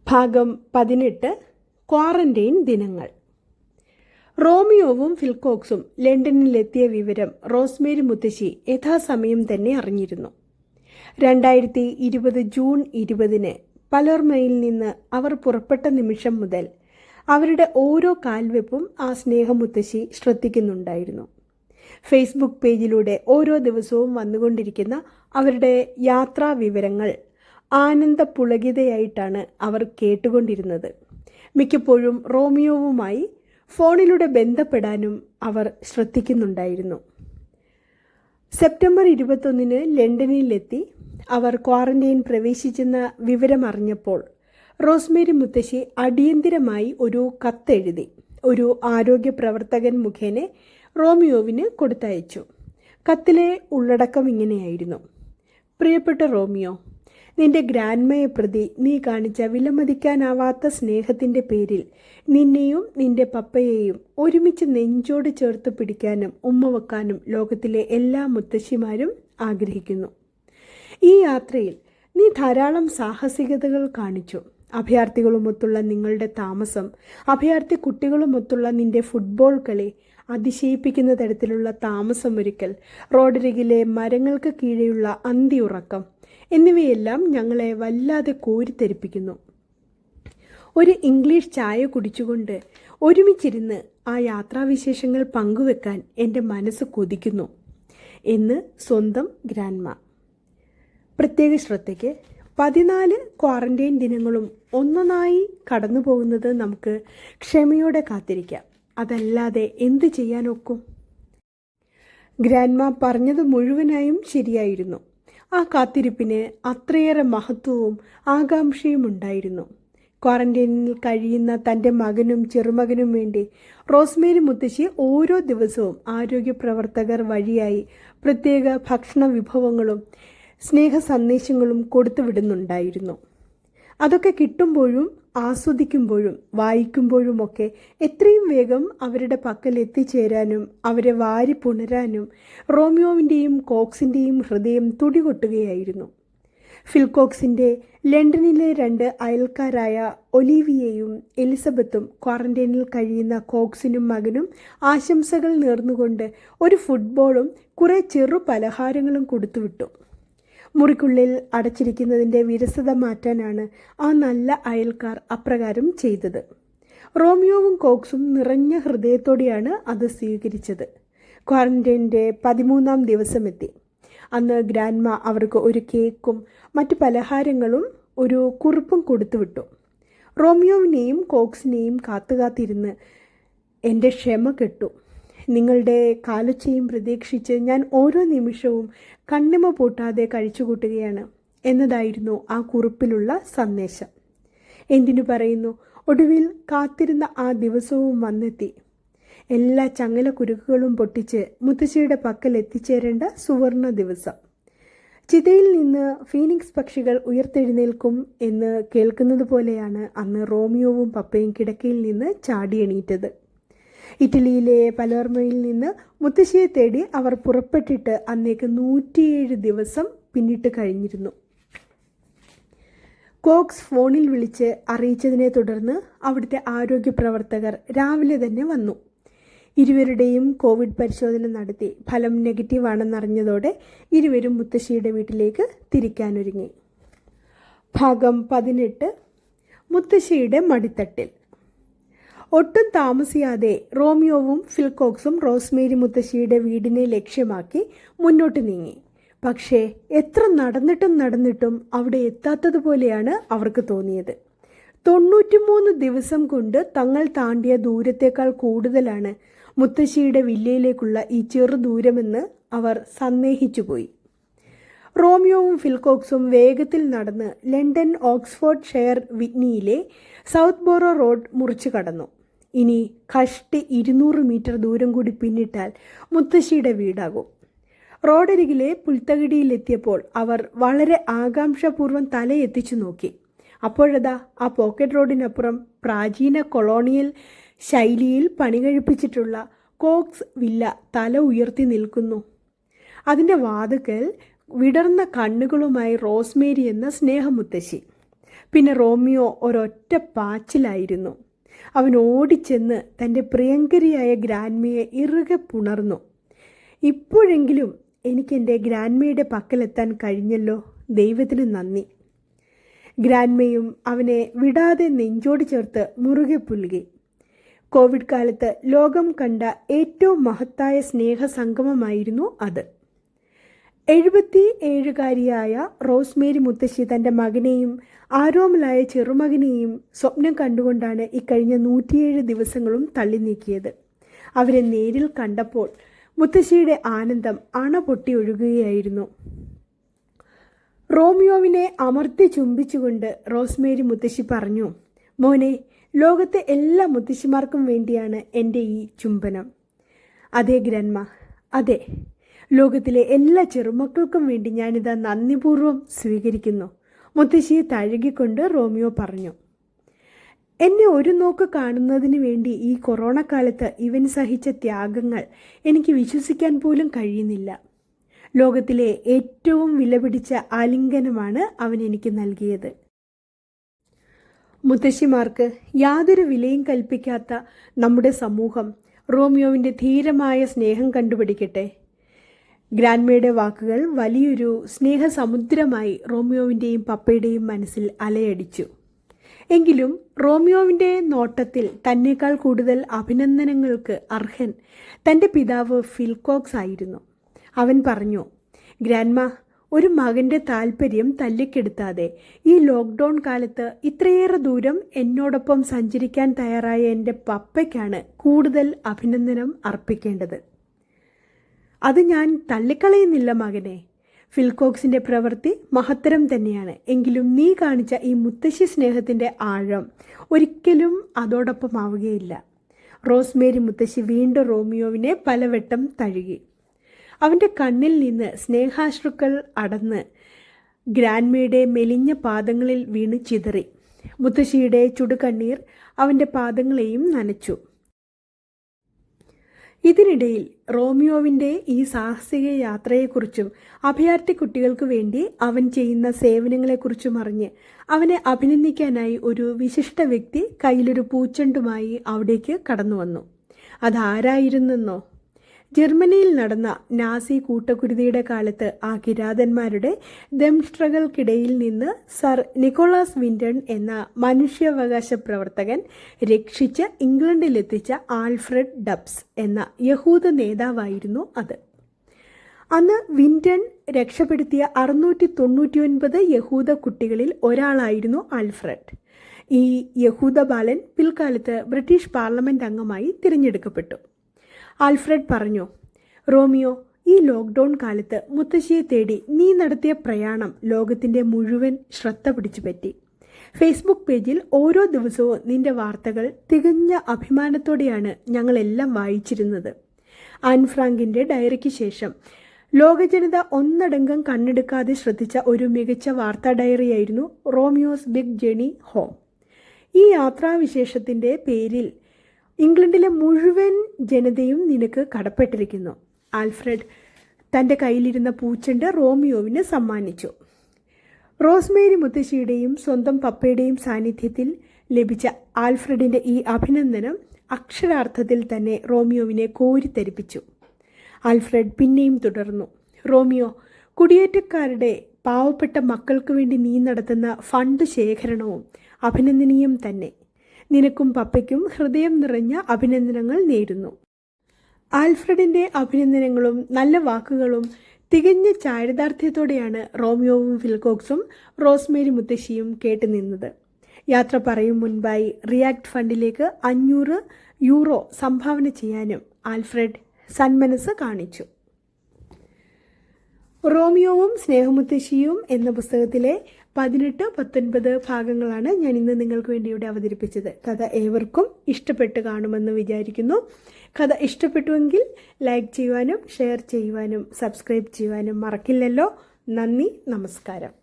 ഭാഗം 18. ക്വാറന്റൈൻ ദിനങ്ങൾ. റോമിയോവും ഫിൽകോക്സും ലണ്ടനിലെത്തിയ വിവരം റോസ്മേരി മുത്തശ്ശി യഥാസമയം തന്നെ അറിഞ്ഞിരുന്നു. 2020 ജൂൺ 20 പലേർമോയിൽ നിന്ന് അവർ പുറപ്പെട്ട നിമിഷം മുതൽ അവരുടെ ഓരോ കാൽവെപ്പും ആ സ്നേഹമുത്തശ്ശി ശ്രദ്ധിക്കുന്നുണ്ടായിരുന്നു. ഫേസ്ബുക്ക് പേജിലൂടെ ഓരോ ദിവസവും വന്നുകൊണ്ടിരിക്കുന്ന അവരുടെ യാത്രാ വിവരങ്ങൾ ആനന്ദപുളകിതയായിട്ടാണ് അവർ കേട്ടുകൊണ്ടിരുന്നത്. മിക്കപ്പോഴും റോമിയോവുമായി ഫോണിലൂടെ ബന്ധപ്പെടാനും അവർ ശ്രദ്ധിക്കുന്നുണ്ടായിരുന്നു. സെപ്റ്റംബർ 21 ലണ്ടനിലെത്തി അവർ ക്വാറന്റൈൻ പ്രവേശിച്ചെന്ന വിവരമറിഞ്ഞപ്പോൾ റോസ്മേരി മുത്തശ്ശി അടിയന്തിരമായി ഒരു കത്തെഴുതി ഒരു ആരോഗ്യ പ്രവർത്തകൻ മുഖേന റോമിയോവിന് കൊടുത്തയച്ചു. കത്തിലെ ഉള്ളടക്കം ഇങ്ങനെയായിരുന്നു: പ്രിയപ്പെട്ട റോമിയോ, നിന്റെ ഗ്രാൻഡ്മയെ പ്രതി നീ കാണിച്ച വിലമതിക്കാനാവാത്ത സ്നേഹത്തിൻ്റെ പേരിൽ നിന്നെയും നിന്റെ പപ്പയെയും ഒരുമിച്ച് നെഞ്ചോട് ചേർത്ത് പിടിക്കാനും ഉമ്മ വെക്കാനും ലോകത്തിലെ എല്ലാ മുത്തശ്ശിമാരും ആഗ്രഹിക്കുന്നു. ഈ യാത്രയിൽ നീ ധാരാളം സാഹസികതകൾ കാണിച്ചു. അഭയാർത്ഥികളുമൊത്തുള്ള നിങ്ങളുടെ താമസം, അഭയാർത്ഥി കുട്ടികളുമൊത്തുള്ള നിന്റെ ഫുട്ബോൾ കളി, അതിശയിപ്പിക്കുന്ന തരത്തിലുള്ള താമസമൊരുക്കൽ, റോഡരികിലെ മരങ്ങൾക്ക് കീഴെയുള്ള അന്തിയുറക്കം എന്നിവയെല്ലാം ഞങ്ങളെ വല്ലാതെ കോരിത്തെരിപ്പിക്കുന്നു. ഒരു ഇംഗ്ലീഷ് ചായ കുടിച്ചുകൊണ്ട് ഒരുമിച്ചിരുന്ന് ആ യാത്രാവിശേഷങ്ങൾ പങ്കുവെക്കാൻ എൻ്റെ മനസ്സ് കൊതിക്കുന്നു എന്ന് സ്വന്തം ഗ്രാൻഡ്മ. പ്രത്യേക ശ്രദ്ധയ്ക്ക് 14 ക്വാറന്റൈൻ ദിനങ്ങളും ഒന്നൊന്നായി കടന്നു പോകുന്നത് നമുക്ക് ക്ഷമയോടെ കാത്തിരിക്കാം. അതല്ലാതെ എന്ത് ചെയ്യാനൊക്കും? ഗ്രാൻഡ്മ പറഞ്ഞത് മുഴുവനായും ശരിയായിരുന്നു. ആ കാത്തിരിപ്പിന് അത്രയേറെ മഹത്വവും ആകാംക്ഷയും ഉണ്ടായിരുന്നു. ക്വാറന്റൈനിൽ കഴിയുന്ന തൻ്റെ മകനും ചെറുമകനും വേണ്ടി റോസ്മേരി മുത്തശ്ശി ഓരോ ദിവസവും ആരോഗ്യ പ്രവർത്തകർ വഴിയായി പ്രത്യേക ഭക്ഷണ വിഭവങ്ങളും സ്നേഹ സന്ദേശങ്ങളും കൊടുത്തുവിടുന്നുണ്ടായിരുന്നു. അതൊക്കെ കിട്ടുമ്പോഴും ആസ്വദിക്കുമ്പോഴും വായിക്കുമ്പോഴുമൊക്കെ എത്രയും വേഗം അവരുടെ പക്കൽ എത്തിച്ചേരാനും അവരെ വാരി പുണരാനും റോമിയോവിൻ്റെയും കോക്സിൻ്റെയും ഹൃദയം തുടികൊട്ടുകയായിരുന്നു. ഫിൽകോക്സിൻ്റെ ലണ്ടനിലെ 2 അയൽക്കാരായ ഒലീവിയയും എലിസബത്തും ക്വാറന്റൈനിൽ കഴിയുന്ന കോക്സിനും മകനും ആശംസകൾ നേർന്നുകൊണ്ട് ഒരു ഫുട്ബോളും കുറേ ചെറു പലഹാരങ്ങളും കൊടുത്തുവിട്ടു. മുറിക്കുള്ളിൽ അടച്ചിരിക്കുന്നതിൻ്റെ വിരസത മാറ്റാനാണ് ആ നല്ല അയൽക്കാർ അപ്രകാരം ചെയ്തത്. റോമിയോവും കോക്സും നിറഞ്ഞ ഹൃദയത്തോടെയാണ് അത് സ്വീകരിച്ചത്. ക്വാറന്റൈൻ്റെ 13-ാം ദിവസമെത്തി. അന്ന് ഗ്രാൻഡ്മ അവർക്ക് ഒരു കേക്കും മറ്റു പലഹാരങ്ങളും ഒരു കുറിപ്പും കൊടുത്തുവിട്ടു. റോമിയോവിനെയും കോക്സിനെയും കാത്തുകാത്തിരുന്ന് എൻ്റെ ക്ഷമ കെട്ടു. നിങ്ങളുടെ കാലൊച്ചയും പ്രതീക്ഷിച്ച് ഞാൻ ഓരോ നിമിഷവും കണ്ണിമ പൂട്ടാതെ കഴിച്ചുകൂട്ടുകയാണ് എന്നതായിരുന്നു ആ കുറിപ്പിലുള്ള സന്ദേശം. എന്തിനു പറയുന്നു, ഒടുവിൽ കാത്തിരുന്ന ആ ദിവസവും വന്നെത്തി. എല്ലാ ചങ്ങലക്കുരുക്കുകളും പൊട്ടിച്ച് മുത്തശ്ശിയുടെ പക്കൽ എത്തിച്ചേരേണ്ട സുവർണ ദിവസം. ചിതയിൽ നിന്ന് ഫീനിക്സ് പക്ഷികൾ ഉയർത്തെഴുന്നേൽക്കും എന്ന് കേൾക്കുന്നത് പോലെയാണ് അന്ന് റോമിയോവും പപ്പയും കിടക്കയിൽ നിന്ന് ചാടിയെണീറ്റത്. ഇറ്റലിയിലെ പലേർമോയിൽ നിന്ന് മുത്തശ്ശിയെ തേടി അവർ പുറപ്പെട്ടിട്ട് അന്നേക്ക് 107 ദിവസം പിന്നിട്ട് കഴിഞ്ഞിരുന്നു. കോക്സ് ഫോണിൽ വിളിച്ച് അറിയിച്ചതിനെ തുടർന്ന് അവിടുത്തെ ആരോഗ്യ പ്രവർത്തകർ രാവിലെ തന്നെ വന്നു. ഇരുവരുടെയും കോവിഡ് പരിശോധന നടത്തി ഫലം നെഗറ്റീവാണെന്നറിഞ്ഞതോടെ ഇരുവരും മുത്തശ്ശിയുടെ വീട്ടിലേക്ക് തിരിക്കാനൊരുങ്ങി. ഭാഗം 18. മുത്തശ്ശിയുടെ മടിത്തട്ടിൽ. ഒട്ടും താമസിയാതെ റോമിയോവും ഫിൽകോക്സും റോസ്മേരി മുത്തശ്ശിയുടെ വീടിനെ ലക്ഷ്യമാക്കി മുന്നോട്ട് നീങ്ങി. പക്ഷേ എത്ര നടന്നിട്ടും അവിടെ എത്താത്തതുപോലെയാണ് അവർക്ക് തോന്നിയത്. 93 ദിവസം കൊണ്ട് തങ്ങൾ താണ്ടിയ ദൂരത്തേക്കാൾ കൂടുതലാണ് മുത്തശ്ശിയുടെ വില്ലയിലേക്കുള്ള ഈ ചെറു ദൂരമെന്ന് അവർ സന്ദേഹിച്ചുപോയി. റോമിയോവും ഫിൽകോക്സും വേഗത്തിൽ നടന്ന് ലണ്ടൻ ഓക്സ്ഫോർഡ് ഷെയർ വിറ്റ്നിയിലെ സൗത്ത് ബോറോ റോഡ് മുറിച്ചു കടന്നു. ഇനി കഷ്ടി 200 മീറ്റർ ദൂരം കൂടി പിന്നിട്ടാൽ മുത്തശ്ശിയുടെ വീടാകും. റോഡരികിലെ പുൽത്തകിടിയിലെത്തിയപ്പോൾ അവർ വളരെ ആകാംക്ഷാപൂർവ്വം തലയെത്തിച്ചു നോക്കി. അപ്പോഴതാ ആ പോക്കറ്റ് റോഡിനപ്പുറം പ്രാചീന കൊളോണിയൽ ശൈലിയിൽ പണികഴിപ്പിച്ചിട്ടുള്ള കോക്സ് വില്ല തല ഉയർത്തി നിൽക്കുന്നു. അതിൻ്റെ വാതുക്കൽ വിടർന്ന കണ്ണുകളുമായി റോസ്മേരി എന്ന സ്നേഹമുത്തശ്ശി. പിന്നെ റോമിയോ ഒരൊറ്റ പാച്ചിലായിരുന്നു. അവൻ ഓടിച്ചെന്ന് തൻ്റെ പ്രിയങ്കരിയായ ഗ്രാൻമയെ ഇറുകെ പുണർന്നു. ഇപ്പോഴെങ്കിലും എനിക്കെൻ്റെ ഗ്രാൻമയുടെ പക്കലെത്താൻ കഴിഞ്ഞല്ലോ, ദൈവത്തിന് നന്ദി. ഗ്രാൻമയും അവനെ വിടാതെ നെഞ്ചോട് ചേർത്ത് മുറുകെ പുൽകി. കോവിഡ് കാലത്ത് ലോകം കണ്ട ഏറ്റവും മഹത്തായ സ്നേഹസംഗമമായിരുന്നു അത്. 77-കാരിയായ റോസ്മേരി മുത്തശ്ശി തൻ്റെ മകനെയും ആരോമലായ ചെറുമകനെയും സ്വപ്നം കണ്ടുകൊണ്ടാണ് ഇക്കഴിഞ്ഞ 107 ദിവസങ്ങളും തള്ളി നീക്കിയത്. അവരെ നേരിൽ കണ്ടപ്പോൾ മുത്തശ്ശിയുടെ ആനന്ദം അണ പൊട്ടി ഒഴുകുകയായിരുന്നു. റോമിയോവിനെ അമർത്തി ചുംബിച്ചുകൊണ്ട് റോസ്മേരി മുത്തശ്ശി പറഞ്ഞു, മോനെ, ലോകത്തെ എല്ലാ മുത്തശ്ശിമാർക്കും വേണ്ടിയാണ് എൻ്റെ ഈ ചുംബനം. അതെ ഗ്രാൻമ, അതെ, ലോകത്തിലെ എല്ലാ ചെറുമക്കൾക്കും വേണ്ടി ഞാനിത് നന്ദിപൂർവ്വം സ്വീകരിക്കുന്നു, മുത്തശ്ശിയെ തഴുകിക്കൊണ്ട് റോമിയോ പറഞ്ഞു. എന്നെ ഒരു നോക്ക് കാണുന്നതിന് വേണ്ടി ഈ കൊറോണ കാലത്ത് ഇവൻ സഹിച്ച ത്യാഗങ്ങൾ എനിക്ക് വിശ്വസിക്കാൻ പോലും കഴിയുന്നില്ല. ലോകത്തിലെ ഏറ്റവും വിലപിടിച്ച ആലിംഗനമാണ് അവൻ എനിക്ക് നൽകിയത്. മുത്തശ്ശിമാർക്ക് യാതൊരു വിലയും കൽപ്പിക്കാത്ത നമ്മുടെ സമൂഹം റോമിയോവിൻ്റെ ധീരമായ സ്നേഹം കണ്ടുപിടിക്കട്ടെ. ഗ്രാൻമയുടെ വാക്കുകൾ വലിയൊരു സ്നേഹസമുദ്രമായി റോമിയോവിൻ്റെയും പപ്പയുടെയും മനസ്സിൽ അലയടിച്ചു. എങ്കിലും റോമിയോവിൻ്റെ നോട്ടത്തിൽ തന്നേക്കാൾ കൂടുതൽ അഭിനന്ദനങ്ങൾക്ക് അർഹൻ തൻ്റെ പിതാവ് ഫിൽകോക്സ് ആയിരുന്നു. അവൻ പറഞ്ഞു, ഗ്രാൻമ, ഒരു മകൻ്റെ താല്പര്യം തല്ലിക്കെടുത്താതെ ഈ ലോക്ക്ഡൗൺ കാലത്ത് ഇത്രയേറെ ദൂരം എന്നോടൊപ്പം സഞ്ചരിക്കാൻ തയ്യാറായ എൻ്റെ പപ്പയ്ക്കാണ് കൂടുതൽ അഭിനന്ദനം അർപ്പിക്കേണ്ടത്. അത് ഞാൻ തള്ളിക്കളയുന്നില്ല മകനെ. ഫിൽകോക്സിൻ്റെ പ്രവൃത്തി മഹത്തരം തന്നെയാണ്. എങ്കിലും നീ കാണിച്ച ഈ മുത്തശ്ശി സ്നേഹത്തിൻ്റെ ആഴം ഒരിക്കലും അതോടൊപ്പം ആവുകയില്ല. റോസ്മേരി മുത്തശ്ശി വീണ്ടും റോമിയോവിനെ പലവട്ടം തഴുകി. അവൻ്റെ കണ്ണിൽ നിന്ന് സ്നേഹാശ്രുക്കൾ അടന്ന് ഗ്രാൻമയുടെ മെലിഞ്ഞ പാദങ്ങളിൽ വീണ് ചിതറി. മുത്തശ്ശിയുടെ ചുടുകണ്ണീർ അവൻ്റെ പാദങ്ങളെയും നനച്ചു. ഇതിനിടയിൽ റോമിയോവിൻ്റെ ഈ സാഹസിക യാത്രയെക്കുറിച്ചും അഭയാർത്ഥി കുട്ടികൾക്ക് വേണ്ടി അവൻ ചെയ്യുന്ന സേവനങ്ങളെക്കുറിച്ചും അറിഞ്ഞ് അവനെ അഭിനന്ദിക്കാനായി ഒരു വിശിഷ്ട വ്യക്തി കയ്യിലൊരു പൂച്ചെണ്ടുമായി അവിടേക്ക് കടന്നു വന്നു. അതാരായിരുന്നെന്നോ? ജർമ്മനിയിൽ നടന്ന നാസി കൂട്ടക്കുരുതിയുടെ കാലത്ത് ആ കിരാതന്മാരുടെ ദംഷ്ട്രകൾക്കിടയിൽ നിന്ന് സർ നിക്കോളാസ് വിന്റൺ എന്ന മനുഷ്യാവകാശ പ്രവർത്തകൻ രക്ഷിച്ച് ഇംഗ്ലണ്ടിലെത്തിച്ച ആൽഫ്രഡ് ഡബ്സ് എന്ന യഹൂദ നേതാവായിരുന്നു അത്. അന്ന് വിന്റൺ രക്ഷപ്പെടുത്തിയ 699 യഹൂദ കുട്ടികളിൽ ഒരാളായിരുന്നു ആൽഫ്രഡ്. ഈ യഹൂദ ബാലൻ പിൽക്കാലത്ത് ബ്രിട്ടീഷ് പാർലമെൻറ്റ് അംഗമായി തിരഞ്ഞെടുക്കപ്പെട്ടു. ആൽഫ്രഡ് പറഞ്ഞു, റോമിയോ, ഈ ലോക്ക്ഡൗൺ കാലത്ത് മുത്തശ്ശിയെ തേടി നീ നടത്തിയ പ്രയാണം ലോകത്തിൻ്റെ മുഴുവൻ ശ്രദ്ധ പിടിച്ചു പറ്റി. ഫേസ്ബുക്ക് പേജിൽ ഓരോ ദിവസവും നിന്റെ വാർത്തകൾ തികഞ്ഞ അഭിമാനത്തോടെയാണ് ഞങ്ങളെല്ലാം വായിച്ചിരുന്നത്. ആൻ ഫ്രാങ്കിൻ്റെ ഡയറിക്ക് ശേഷം ലോകജനത ഒന്നടങ്കം കണ്ണെടുക്കാതെ ശ്രദ്ധിച്ച ഒരു മികച്ച വാർത്താ ഡയറിയായിരുന്നു റോമിയോസ് ബിഗ് ജേണി ഹോം. ഈ യാത്രാവിശേഷത്തിൻ്റെ പേരിൽ ഇംഗ്ലണ്ടിലെ മുഴുവൻ ജനതയും നിനക്ക് കടപ്പെട്ടിരിക്കുന്നു. ആൽഫ്രഡ് തൻ്റെ കയ്യിലിരുന്ന പൂച്ചെണ്ട് റോമിയോവിന് സമ്മാനിച്ചു. റോസ്മേരി മുത്തശ്ശിയുടെയും സ്വന്തം പപ്പയുടെയും സാന്നിധ്യത്തിൽ ലഭിച്ച ആൽഫ്രഡിൻ്റെ ഈ അഭിനന്ദനം അക്ഷരാർത്ഥത്തിൽ തന്നെ റോമിയോവിനെ കോരിത്തരിപ്പിച്ചു. ആൽഫ്രഡ് പിന്നെയും തുടർന്നു, റോമിയോ, കുടിയേറ്റക്കാരുടെ പാവപ്പെട്ട മക്കൾക്ക് വേണ്ടി നീ നടത്തുന്ന ഫണ്ട് ശേഖരണവും അഭിനന്ദനീയം തന്നെ. നിനക്കും പപ്പയ്ക്കും ഹൃദയം നിറഞ്ഞ അഭിനന്ദനങ്ങൾ നേരുന്നു. ആൽഫ്രഡിൻ്റെ അഭിനന്ദനങ്ങളും നല്ല വാക്കുകളും തികഞ്ഞ ചാരിതാർത്ഥ്യത്തോടെയാണ് റോമിയോവും ഫിൽകോക്സും റോസ്മേരി മുത്തശ്ശിയും കേട്ടുനിന്നത്. യാത്ര പറയും മുൻപായി റിയാക്ട് ഫണ്ടിലേക്ക് 500 യൂറോ സംഭാവന ചെയ്യാനും ആൽഫ്രഡ് സന്മനസ് കാണിച്ചു. റോമിയോവും സ്നേഹമുത്തശ്ശിയും എന്ന പുസ്തകത്തിലെ 18-19 ഭാഗങ്ങളാണ് ഞാൻ ഇന്ന് നിങ്ങൾക്ക് വേണ്ടി ഇവിടെ അവതരിപ്പിച്ചത്. കഥ ഏവർക്കും ഇഷ്ടപ്പെട്ട് കാണുമെന്ന് വിചാരിക്കുന്നു. കഥ ഇഷ്ടപ്പെട്ടുവെങ്കിൽ ലൈക്ക് ചെയ്യുവാനും ഷെയർ ചെയ്യുവാനും സബ്സ്ക്രൈബ് ചെയ്യുവാനും മറക്കില്ലല്ലോ. നന്ദി, നമസ്കാരം.